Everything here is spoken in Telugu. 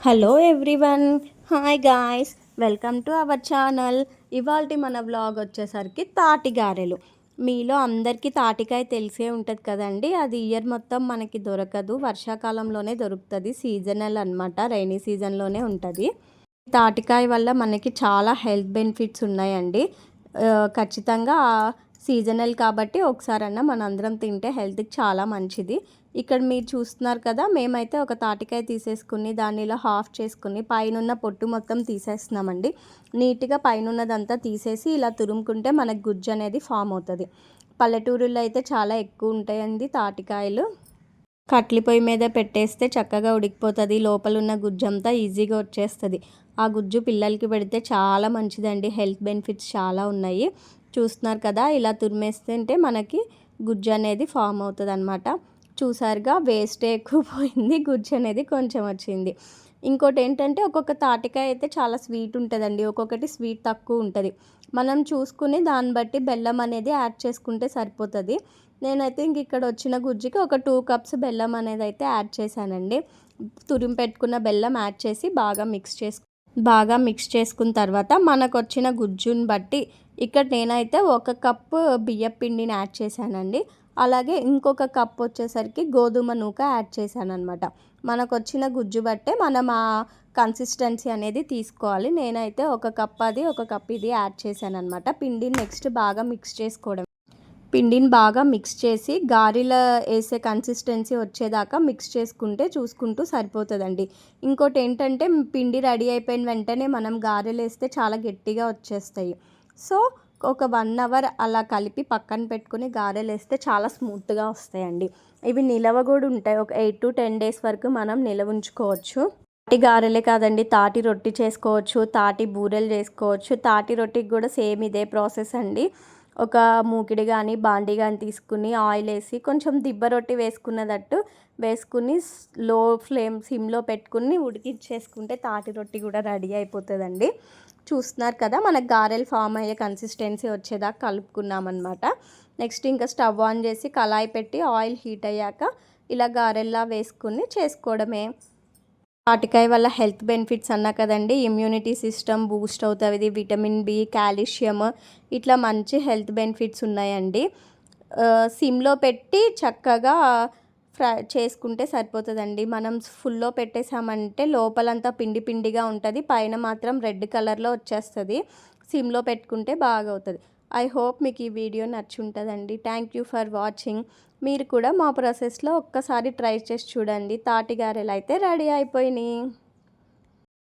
Hello everyone, hi guys, welcome to our channel. ఇవాల్టి మన వ్లాగ్ వచ్చేసరికి తాటి గారెలు. మీలో అందరికీ తాటికాయ తెలిసే ఉంటుంది కదండి. అది ఇయర్ మొత్తం మనకి దొరకదు, వర్షాకాలంలోనే దొరుకుతుంది. సీజనల్ అనమాట, రైనీ సీజన్లోనే ఉంటుంది. తాటికాయ వల్ల మనకి చాలా హెల్త్ బెనిఫిట్స్ ఉన్నాయండి. ఖచ్చితంగా సీజనల్ కాబట్టి ఒకసారన్నా మనందరం తింటే హెల్త్కి చాలా మంచిది. ఇక్కడ మీరు చూస్తున్నారు కదా, మేమైతే ఒక తాటికాయ తీసేసుకుని దాన్ని ఇలా హాఫ్ చేసుకుని పైనున్న పొట్టు మొత్తం తీసేస్తున్నామండి. నీట్గా పైనున్నదంతా తీసేసి ఇలా తురుముకుంటే మనకు గుజ్జు అనేది ఫామ్ అవుతుంది. పల్లెటూరులో అయితే చాలా ఎక్కువ ఉంటాయండి తాటికాయలు. కట్లి పొయ్యి మీద పెట్టేస్తే చక్కగా ఉడికిపోతుంది. లోపల ఉన్న గుజ్జంతా ఈజీగా వచ్చేస్తుంది. ఆ గుజ్జు పిల్లలకి పెడితే చాలా మంచిదండి. హెల్త్ బెనిఫిట్స్ చాలా ఉన్నాయి. చూస్తున్నారు కదా, ఇలా తురిమేస్తుంటే మనకి గుజ్జు అనేది ఫామ్ అవుతుంది అనమాట. చూసారుగా, వేస్టే ఎక్కువ పోయింది, గుజ్జు అనేది కొంచెం వచ్చింది. ఇంకోటి ఏంటంటే, ఒక్కొక్క తాటికాయ అయితే చాలా స్వీట్ ఉంటుందండి, ఒక్కొక్కటి స్వీట్ తక్కువ ఉంటుంది. మనం చూసుకుని దాన్ని బట్టి బెల్లం అనేది యాడ్ చేసుకుంటే సరిపోతుంది. నేనైతే ఇంక ఇక్కడ వచ్చిన గుజ్జుకి ఒక 2 కప్స్ బెల్లం అనేది అయితే యాడ్ చేశానండి. తురిమి పెట్టుకున్న బెల్లం యాడ్ చేసి బాగా మిక్స్ చేసుకున్న తర్వాత మనకు వచ్చిన గుజ్జుని బట్టి ఇక్కడ నేనైతే 1 కప్పు బియ్యం పిండిని యాడ్ చేశానండి. అలాగే ఇంకొక కప్ వచ్చేసరికి గోధుమ నూక యాడ్ చేశాను అనమాట. మనకు వచ్చిన గుజ్జు బట్టే మనం ఆ కన్సిస్టెన్సీ అనేది తీసుకోవాలి. నేనైతే 1 కప్ అది, 1 కప్ ఇది యాడ్ చేశాను అనమాట. పిండిని నెక్స్ట్ బాగా మిక్స్ చేసుకోవడం. పిండిని బాగా మిక్స్ చేసి గారెల వేసే కన్సిస్టెన్సీ వచ్చేదాకా మిక్స్ చేసుకుంటే చూసుకుంటూ సరిపోతుందండి. ఇంకోటి ఏంటంటే, పిండి రెడీ అయిపోయిన వెంటనే మనం గారెలు వేస్తే చాలా గట్టిగా వచ్చేస్తాయి. సో ఒక 1 అవర్ అలా కలిపి పక్కన పెట్టుకుని గారెలు వేస్తే చాలా స్మూత్గా వస్తాయండి. ఇవి నిలవ కూడా ఉంటాయి. ఒక 8 to 10 days వరకు మనం నిలవ ఉంచుకోవచ్చు. తాటి గారెలే కాదండి, తాటి రొట్టి చేసుకోవచ్చు, తాటి బూరెలు చేసుకోవచ్చు. తాటి రొట్టికి కూడా సేమ్ ఇదే ప్రాసెస్ అండి. ఒక మూకిడి కానీ బాండీ కానీ తీసుకుని ఆయిల్ వేసి కొంచెం దిబ్బ రొట్టి వేసుకున్నదట్టు వేసుకుని లో ఫ్లేమ్ సిమ్లో పెట్టుకుని ఉడికించేసుకుంటే తాటి రొట్టి కూడా రెడీ అయిపోతుందండి. చూస్తున్నారు కదా, మనకు గారెలు ఫామ్ అయ్యే కన్సిస్టెన్సీ వచ్చేదాకా కలుపుకున్నామన్నమాట. నెక్స్ట్ ఇంకా స్టవ్ ఆన్ చేసి కళాయి పెట్టి ఆయిల్ హీట్ అయ్యాక ఇలా గారెల్లా వేసుకుని చేసుకోవడమే. తాటికాయ వల్ల హెల్త్ బెనిఫిట్స్ అన్నా కదండి, ఇమ్యూనిటీ సిస్టమ్ బూస్ట్ అవుతుంది, విటమిన్ బి, కాల్షియం, ఇట్లా మంచి హెల్త్ బెనిఫిట్స్ ఉన్నాయండి. సిమ్లో పెట్టి చక్కగా ఫ్రై చేసుకుంటే సరిపోతుందండి. మనం ఫుల్లో పెట్టేసామంటే లోపలంతా పిండి పిండిగా ఉంటుంది, పైన మాత్రం రెడ్ కలర్లో వచ్చేస్తుంది. సిమ్లో పెట్టుకుంటే బాగా అవుతుంది. ఐ హోప్ మీకు ఈ వీడియో నచ్చుంటుందండి. Thank you for watching. మీరు కూడా మా ప్రాసెస్లో ఒక్కసారి ట్రై చేసి చూడండి. తాటి గారెలు అయితే రెడీ అయిపోయినాయి.